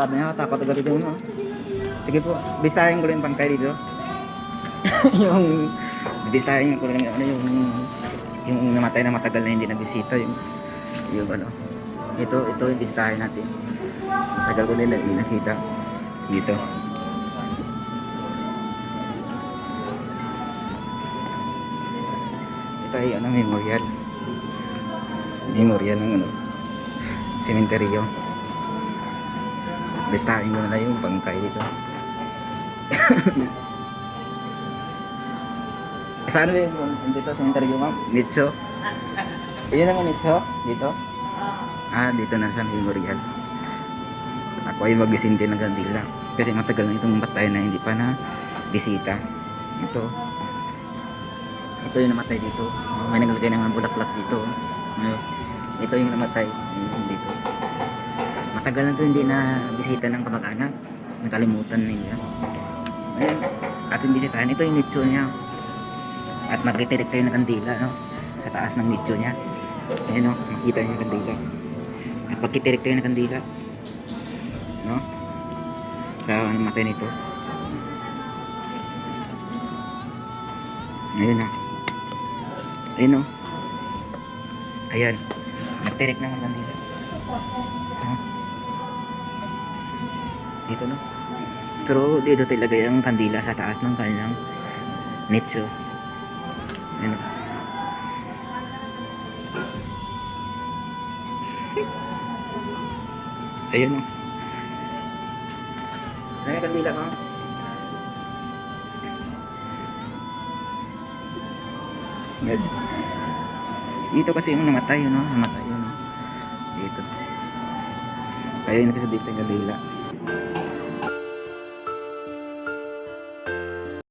Sabi niya, takot agad dito, no? Sige po, bistahin ko lang yung bangkay dito. Yung, bistahin ko lang yung, ano, yung namatay na matagal na hindi nabisita, yung ano. Ito yung bistahin natin. Tagal ko din na hindi nakita dito. Ito ay ano, memorial ng ano, sementeryo. Bistahin ko na lang yung bangkay dito. Saan yung dito sementeryo, ma'am? Nicho? Yun naman nicho? Dito? Ah, dito na sa memorial. Ako ay mag-isinti ng kandila kasi matagal na itong matay na hindi pa na bisita. Ito yung namatay dito. May naglagay ng bulaklak dito. Ito yung namatay dito. Matagal na ito hindi na bisita ng kamag-anak. Nakalimutan nila. Ayan, ating bisitahan. Ito yung nicho niya. At magtitirik tayo ng kandila, no? Sa taas ng nicho niya. Ayan, no? Makita niyo yung kandila. At pagkitirik tayo ng kandila, no? Sa namatay nito. Ayun na. Ayun o. Ayan. Nagtirik na ng kandila. No? Dito no. Pero dito talaga yung kandila sa taas ng kanilang nicho. Ayun o. Ayun o. Ano yung kandila ka? Yan. Dito kasi yung namatay, no? Namatay yun. Dito. Kaya yun kasi dito yung kandila.